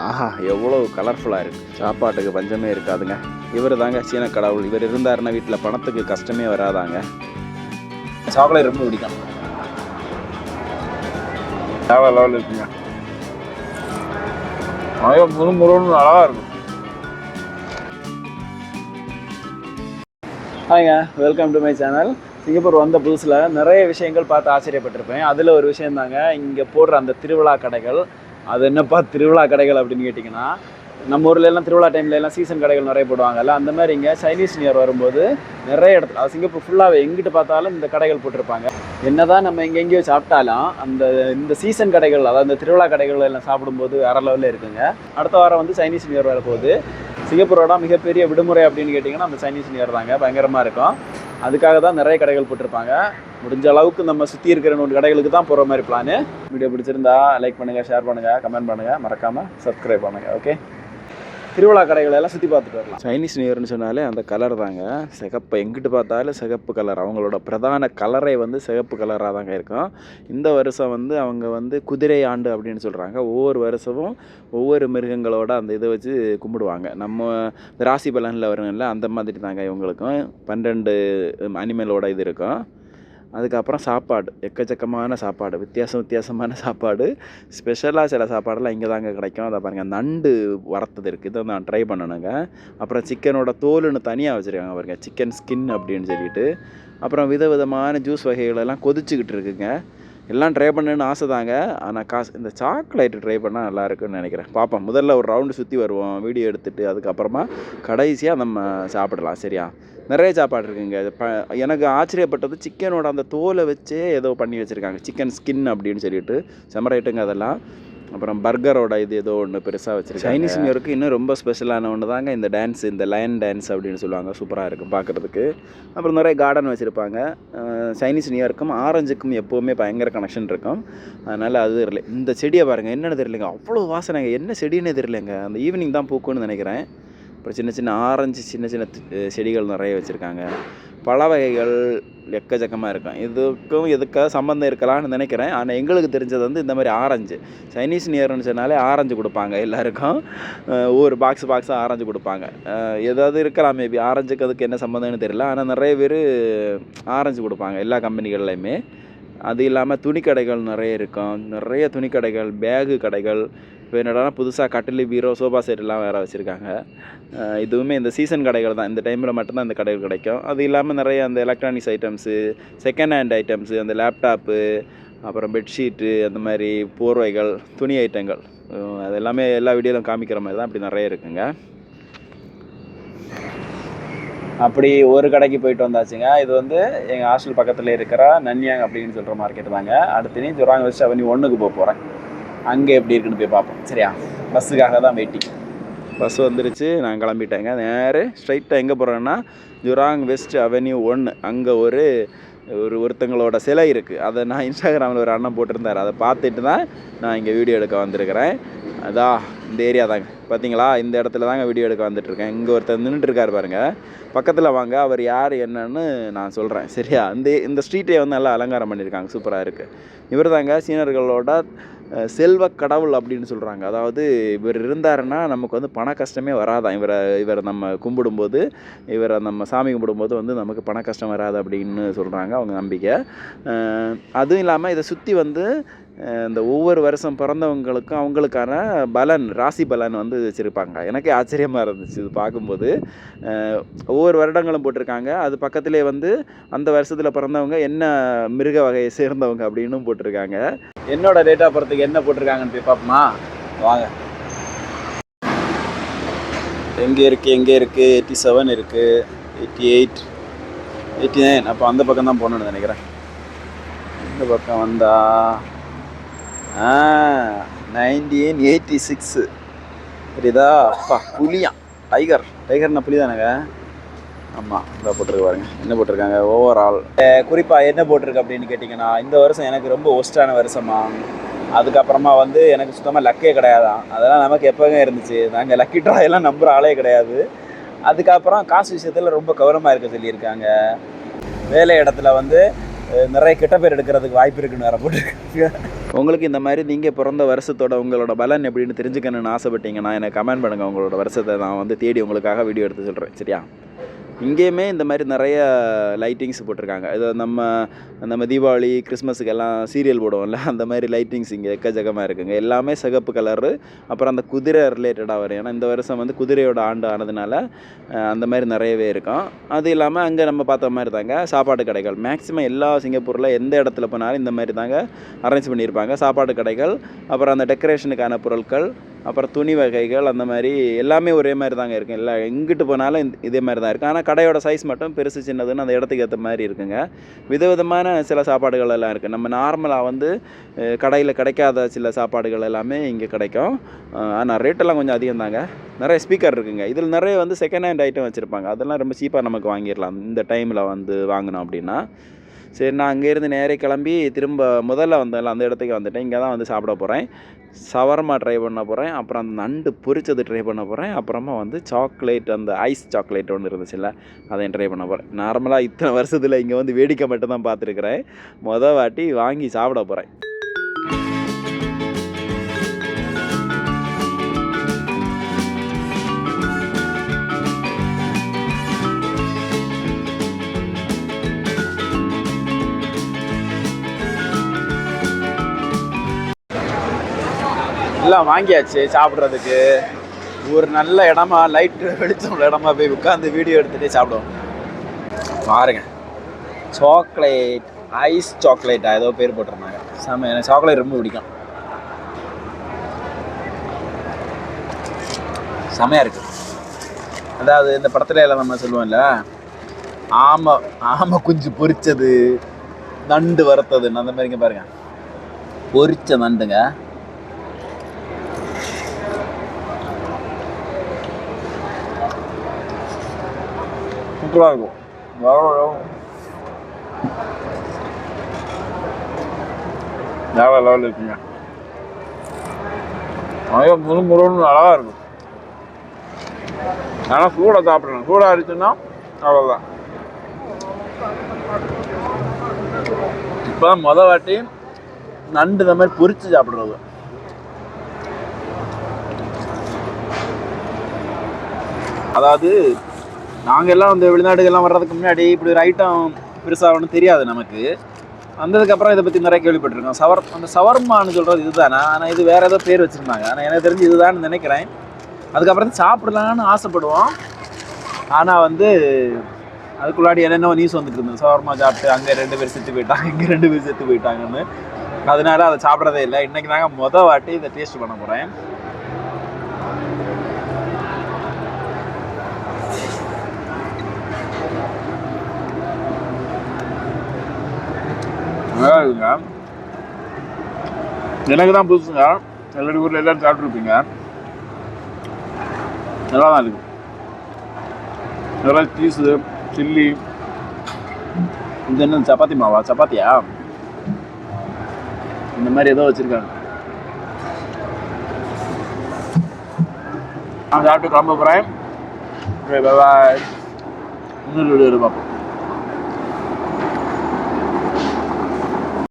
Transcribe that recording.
ஆஹா, எவ்வளோ கலர்ஃபுல்லாக இருக்குது. சாப்பாட்டுக்கு பஞ்சமே இருக்காதுங்க. இவர் தாங்க சீன கடவுள். இவர் இருந்தாருன்னா வீட்டில் பணத்துக்கு கஷ்டமே வராதாங்க. சாக்லேட் ரொம்ப பிடிக்கும். லெவல் இருக்குங்க. முருன்னு அழகாக இருக்கும். ஹாய்ங்க, welcome to my channel. Singapore வந்த புதுசில் நிறைய விஷயங்கள் பார்த்து ஆச்சரியப்பட்டிருப்பேன். அதில் ஒரு விஷயம் தாங்க இங்கே போடுற அந்த திருவிழா கடைகள். அது என்னப்பா திருவிழா கடைகள் அப்படின்னு கேட்டிங்கன்னா, நம்ம ஊரில் எல்லாம் திருவிழா டைமில் எல்லாம் சீசன் கடைகள் நிறைய போடுவாங்கல்ல, அந்த மாதிரி இங்கே சைனீஸ் நியூ இயர் வரும்போது நிறைய இடத்துல, அது சிங்கப்பூர் ஃபுல்லாகவே எங்கிட்டு பார்த்தாலும் இந்த கடைகள் போட்டிருப்பாங்க. என்னதான் நம்ம எங்கெங்கேயோ சாப்பிட்டாலும் இந்த சீசன் கடைகள், அதாவது இந்த திருவிழா கடைகள் எல்லாம் சாப்பிடும்போது வேற லெவலில் இருக்குங்க. அடுத்த வாரம் வந்து சைனீஸ் நியூ இயர் வரப்போகுது. சிங்கப்பூரோட மிகப்பெரிய விடுமுறை அப்படின்னு கேட்டிங்கன்னா அந்த சைனீஸ் நியூ இயர் தாங்க. பயங்கரமாக இருக்கும். அதுக்காக தான் நிறைய கடைகள் போட்டிருப்பாங்க. முடிஞ்ச அளவுக்கு நம்ம சுற்றி இருக்கிற 1 கடைகளுக்கு தான் போகிற மாதிரி பிளானு. வீடியோ பிடிச்சிருந்தா லைக் பண்ணுங்கள், ஷேர் பண்ணுங்கள், கமெண்ட் பண்ணுங்கள், மறக்காமல் சப்ஸ்கிரைப் பண்ணுங்கள். ஓகே, திருவிழா கடைகளை எல்லாம் சுற்றி பார்த்துட்டு வரலாம். சைனீஸ் நியூ இயர்னு சொன்னாலே அந்த கலர் தாங்க, சிகப்பு. எங்கிட்டு பார்த்தாலும் சிகப்பு கலர். அவங்களோட பிரதான கலரை வந்து சிகப்பு கலராக தாங்க இருக்கும். இந்த வருஷம் வந்து அவங்க வந்து குதிரை ஆண்டு அப்படின்னு சொல்கிறாங்க. ஒவ்வொரு வருஷமும் ஒவ்வொரு மிருகங்களோட அந்த இதை வச்சு கும்பிடுவாங்க. நம்ம ராசி பலனில் வருங்கள்ல, அந்த மாதிரி தாங்க இவங்களுக்கும் 12 அனிமலோட இது இருக்கும். அதுக்கப்புறம் சாப்பாடு, எக்கச்சக்கமான சாப்பாடு, வித்தியாசமான சாப்பாடு. ஸ்பெஷலாக சில சாப்பாடெல்லாம் இங்கே தாங்க கிடைக்கும். அதை பாருங்கள், நண்டு வறுத்தது இருக்குது, இதை நான் ட்ரை பண்ணணுங்க. அப்புறம் சிக்கனோட தோலுன்னு தனியாக வச்சுருக்காங்க பாருங்க, சிக்கன் ஸ்கின் அப்படின்னு சொல்லிட்டு. அப்புறம் விதவிதமான ஜூஸ் வகைகளெல்லாம் கொதிச்சுக்கிட்டு இருக்குங்க. எல்லாம் ட்ரை பண்ணணுன்னு ஆசை தாங்க. ஆனால் காசு, இந்த சாக்லேட்டு ட்ரை பண்ணால் நல்லா இருக்குன்னு நினைக்கிறேன். பார்ப்போம், முதல்ல ஒரு ரவுண்டு சுற்றி வருவோம், வீடியோ எடுத்துகிட்டு. அதுக்கப்புறமா கடைசியாக நம்ம சாப்பிடலாம். சரியா? நிறைய சாப்பாடு இருக்குங்க. எனக்கு ஆச்சரியப்பட்டது சிக்கனோட அந்த தோலை வச்சே ஏதோ பண்ணி வச்சுருக்காங்க, சிக்கன் ஸ்கின் அப்படின்னு சொல்லிட்டு. செமரேட்டுங்க அதெல்லாம். அப்புறம் பர்கரோட இது ஏதோ ஒன்று பெருசாக வச்சுருக்காங்க. சைனீஸ் நியூ இயருக்கு இன்னும் ரொம்ப ஸ்பெஷலான ஒன்று தாங்க இந்த டான்ஸ், இந்த லயன் டான்ஸ் அப்படின்னு சொல்லுவாங்க. சூப்பராக இருக்கும் பார்க்குறதுக்கு. அப்புறம் நிறைய கார்டன் வச்சுருப்பாங்க. சைனீஸ் நியூ இயருக்கும் ஆரஞ்சுக்கும் எப்போவுமே பயங்கர கனெக்ஷன் இருக்கும். அதனால் அது தெரியல. இந்த செடியை பாருங்கள், என்னென்னு தெரியலைங்க, அவ்வளோ வாசனைங்க. என்ன செடின்னு தெரியலைங்க, அந்த ஈவினிங் தான் பூக்குன்னு நினைக்கிறேன். அப்புறம் சின்ன சின்ன ஆரஞ்சு சின்ன செடிகள் நிறைய வச்சுருக்காங்க. பழ வகைகள் எக்கச்சக்கமாக இருக்கும். இதுக்கும் எதுக்காக சம்மந்தம் இருக்கலாம்னு நினைக்கிறேன். ஆனால் எங்களுக்கு தெரிஞ்சது வந்து இந்த மாதிரி ஆரஞ்சு, சைனீஸ் நியூ இயர்னு சொன்னாலே ஆரஞ்சு கொடுப்பாங்க எல்லாருக்கும். ஒவ்வொரு பாக்ஸாக ஆரஞ்சு கொடுப்பாங்க. ஏதாவது இருக்கலாம் மேபி, ஆரஞ்சுக்கு அதுக்கு என்ன சம்மந்தம்னு தெரியல. ஆனால் நிறைய பேர் ஆரஞ்சு கொடுப்பாங்க எல்லா கம்பெனிகள்லையுமே. அது இல்லாமல் துணிக்கடைகள் நிறைய இருக்கும். நிறைய துணிக்கடைகள், பேகு கடைகள். இப்போ என்னடா புதுசாக கட்டில், பீரோ, சோஃபா செட்டெல்லாம் வேறு வச்சுருக்காங்க. இதுவுமே இந்த சீசன் கடைகள் தான். இந்த டைமில் மட்டும்தான் இந்த கடைகள் கிடைக்கும். அது இல்லாமல் நிறைய அந்த electronics items, second hand items, அந்த லேப்டாப்பு, அப்புறம் பெட்ஷீட்டு, அந்த மாதிரி போர்வைகள், துணி ஐட்டங்கள், அது எல்லாமே எல்லா வீடியோவிலும் காமிக்கிற மாதிரி தான். அப்படி நிறைய இருக்குங்க. அப்படி ஒரு கடைக்கு போயிட்டு வந்தாச்சுங்க. இது வந்து எங்கள் ஹாஸ்டல் பக்கத்தில் இருக்கிற நன்யாங் அப்படின்னு சொல்கிற மார்க்கெட் தாங்க. அடுத்து நீ ஜொராங் வெஸ்ட் அவென்யூ 1க்கு போகிறேன். அங்கே எப்படி இருக்குன்னு போய் பார்ப்போம். சரியா? பஸ்ஸுக்காக தான் வெயிட்டிங். பஸ் வந்துருச்சு, நான் கிளம்பிட்டேங்க. நேரே ஸ்ட்ரைட்டாக எங்கே போகிறேன்னா ஜொராங் வெஸ்ட் அவென்யூ 1. அங்கே ஒருத்தங்களோட சிலை இருக்குது. அதை நான் இன்ஸ்டாகிராமில் ஒரு அண்ணன் போட்டிருந்தார். அதை பார்த்துட்டு தான் நான் இங்கே வீடியோ எடுக்க வந்திருக்கிறேன். அதான் இந்த ஏரியா தாங்க, பார்த்தீங்களா? இந்த இடத்துல தாங்க வீடியோ எடுக்க வந்துட்டுருக்கேன். இங்கே ஒருத்தர் நின்றுட்டுருக்கார் பாருங்கள், பக்கத்தில் வாங்க, அவர் யார் என்னன்னு நான் சொல்கிறேன். சரியா? இந்த ஸ்ட்ரீட்டை வந்து நல்லா அலங்காரம் பண்ணியிருக்காங்க, சூப்பராக இருக்குது. இவர் தாங்க சீனர்களோட செல்வ கடவுள் அப்படின்னு சொல்கிறாங்க. அதாவது இவர் இருந்தாருன்னா நமக்கு வந்து பண கஷ்டமே வராதான். இவரை நம்ம கும்பிடும்போது, இவரை நம்ம சாமி கும்பிடும்போது வந்து நமக்கு பண கஷ்டம் வராது அப்படின்னு சொல்கிறாங்க அவங்க நம்பிக்கை. அதுவும் இல்லாமல் இதை சுற்றி வந்து இந்த ஒவ்வொரு வருஷம் பிறந்தவங்களுக்கும் அவங்களுக்கான பலன், ராசி பலன் வந்து வச்சுருப்பாங்க. எனக்கே ஆச்சரியமாக இருந்துச்சு இது பார்க்கும்போது. ஒவ்வொரு வருடங்களும் போட்டிருக்காங்க. அது பக்கத்திலே வந்து அந்த வருஷத்தில் பிறந்தவங்க என்ன மிருக வகையை சேர்ந்தவங்க அப்படின்னு போட்டிருக்காங்க. என்னோட டேட் ஆஃப் பர்த்துக்கு என்ன போட்டிருக்காங்கன்னு போய் பார்ப்போமா? வாங்க. எங்கே இருக்குது 87 இருக்குது, 88, 89. அப்போ அந்த பக்கம் தான் போகணுன்னு நினைக்கிறேன். இந்த பக்கம் வந்தா 1986. சரிதா? அப்பா, புலியான், டைகர்னா புலி தானேங்க? ஆமாம், இதை போட்டிருக்கு பாருங்க. என்ன போட்டிருக்காங்க ஓவரால். குறிப்பாக என்ன போட்டிருக்கு அப்படின்னு கேட்டிங்கன்னா, இந்த வருஷம் எனக்கு ரொம்ப ஒஸ்டான வருஷமா. அதுக்கப்புறமா வந்து எனக்கு சுத்தமாக லக்கே கிடையாதான். அதெல்லாம் நமக்கு எப்போங்க இருந்துச்சு. நாங்கள் லக்கி ட்ராயெல்லாம் நம்புகிற ஆளே கிடையாது. அதுக்கப்புறம் காசு விஷயத்தில் ரொம்ப கவனமாக இருக்க சொல்லியிருக்காங்க. வேலை இடத்துல வந்து நிறைய கெட்ட பேர் எடுக்கிறதுக்கு வாய்ப்பு இருக்குன்னு வேறு போட்டுருக்காங்க. உங்களுக்கு இந்த மாதிரி நீங்கள் பிறந்த வருஷத்தோட உங்களோட பலன் எப்படின்னு தெரிஞ்சுக்கணுன்னு ஆசைப்பட்டீங்கன்னா எனக்கு கமெண்ட் பண்ணுங்கள். உங்களோட வருஷத்தை நான் வந்து தேடி உங்களுக்காக வீடியோ எடுத்து சொல்கிறேன். சரியா? இங்கேயுமே இந்த மாதிரி நிறைய லைட்டிங்ஸ் போட்டிருக்காங்க. இது நம்ம தீபாவளி கிறிஸ்மஸுக்கெல்லாம் சீரியல் போடுவோம்ல, அந்த மாதிரி லைட்டிங்ஸ் இங்கே எக்கச்சக்கமாக இருக்குங்க. எல்லாமே சிகப்பு கலரு. அப்புறம் அந்த குதிரை ரிலேட்டடாக வரும். ஏன்னா இந்த வருஷம் வந்து குதிரையோட ஆண்டு ஆனதுனால அந்த மாதிரி நிறையவே இருக்கும். அது இல்லாமல் அங்கே நம்ம பார்த்த மாதிரி தாங்க சாப்பாடு கடைகள். மேக்ஸிமம் எல்லா சிங்கப்பூரில் எந்த இடத்துல போனாலும் இந்த மாதிரி தாங்க அரேஞ்ச் பண்ணியிருப்பாங்க. சாப்பாடு கடைகள், அப்புறம் அந்த டெக்கரேஷனுக்கான பொருட்கள், அப்புறம் துணி வகைகள், அந்த மாதிரி எல்லாமே ஒரே மாதிரி தாங்க இருக்கும். எல்லாம் எங்கிட்டு போனாலும் இதே மாதிரி தான் இருக்குது. ஆனால் கடையோட சைஸ் மட்டும் பெருசு சின்னதுன்னு அந்த இடத்துக்கு ஏற்ற மாதிரி இருக்குங்க. விதவிதமான சில சாப்பாடுகள் எல்லாம் இருக்குது. நம்ம நார்மலாக வந்து கடையில் கிடைக்காத சில சாப்பாடுகள் எல்லாமே இங்கே கிடைக்கும். ஆனால் ரேட்டெல்லாம் கொஞ்சம் அதிகம் தாங்க. நிறைய ஸ்பீக்கர் இருக்குங்க. இதில் நிறைய வந்து செகண்ட் ஹேண்ட் ஐட்டம் வச்சுருப்பாங்க. அதெல்லாம் ரொம்ப சீப்பாக நமக்கு வாங்கிடலாம் இந்த டைமில் வந்து வாங்கினோம் அப்படின்னா. சரி, நான் அங்கேருந்து நேரே கிளம்பி திரும்ப முதல்ல வந்தேன்ல அந்த இடத்துக்கு வந்துட்டேன். இங்கே தான் வந்து சாப்பிட போகிறேன். ஷவர்மா ட்ரை பண்ண போகிறேன். அப்புறம் அந்த நண்டு பொரிச்சது ட்ரை பண்ண போகிறேன். அப்புறமா வந்து சாக்லேட், அந்த ஐஸ் சாக்லேட் ஒன்று இருந்துச்சுல்ல, அதையும் ட்ரை பண்ண போகிறேன். நார்மலாக இத்தனை வருஷத்தில் இங்கே வந்து வேடிக்கை மட்டும் தான் பார்த்துருக்குறேன். வாட்டி வாங்கி சாப்பிட போகிறேன். எல்லாம் வாங்கியாச்சு சாப்பிட்றதுக்கு. ஒரு நல்ல இடமா, லைட்டு வெளிச்சம் உள்ள இடமா போய் உட்காந்து வீடியோ எடுத்துகிட்டே சாப்பிடுவோம். பாருங்க, சாக்லேட், ஐஸ் சாக்லேட்டா ஏதோ பேர் போட்டிருந்தாங்க. எனக்கு சாக்லேட் ரொம்ப பிடிக்கும். செமையாக இருக்குது. அதாவது இந்த படத்துல எல்லாம் நம்ம சொல்லுவோம்ல, ஆமை குஞ்சு பொரிச்சது, நண்டு வறுத்ததுன்னு, அந்த மாதிரிங்க பாருங்க. பொரிச்ச நண்டுங்க. சூப்பராக இருக்கும். வேற லெவலில் இருக்குங்க. முருன்னு அழகாக இருக்கும். ஆனால் சூடாக சாப்பிடணும். சூடாக இருந்துச்சுன்னா அவ்வளோதான். இப்போ வாட்டி நண்டு இந்த மாதிரி பொரிச்சு சாப்பிட்றது. அதாவது நாங்கள் எல்லாம் வந்து வெளிநாடுகள்லாம் வர்றதுக்கு முன்னாடி இப்படி ஒரு ஐட்டம் பெருசாக ஒன்றும் தெரியாது நமக்கு. வந்ததுக்கப்புறம் இதை பற்றி நிறைய கேள்விப்பட்டிருக்கோம். அந்த சவர்மான்னு சொல்கிறது இதுதானே. ஆனால் இது வேறு ஏதோ பேர் வச்சுருந்தாங்க. ஆனால் எனக்கு தெரிஞ்சு இதுதான்னு நினைக்கிறேன். அதுக்கப்புறம் சாப்பிடலான்னு ஆசைப்படுவோம். ஆனால் வந்து அதுக்குள்ளாடி என்னென்ன நியூஸ் வந்துட்டு இருந்தது. சவர்மா சாப்பிட்டு அங்கே 2 பேர் செத்து போயிட்டாங்க, இங்கே 2 பேர் செத்து போயிட்டாங்கன்னு. அதனால அதை சாப்பிட்றதே இல்லை. இன்றைக்கி நாங்கள் வாட்டி இதை டேஸ்ட் பண்ண போகிறேன். நல்லா இருக்குங்க. எனக்கு தான் புதுசுங்க. எல்லாரும் ஊரில் எல்லோரும் சாப்பிட்ருப்பீங்க. நல்லா தான் இருக்குது. நல்லா சீஸு, சில்லி. இது என்ன சப்பாத்தி மாவா? சப்பாத்தியா? இந்த மாதிரி ஏதோ வச்சுருக்காங்க. நான் சாப்பிட்டு கிளம்ப போகிறேன். பாய். இன்னொரு வீடியோ பார்ப்போம்.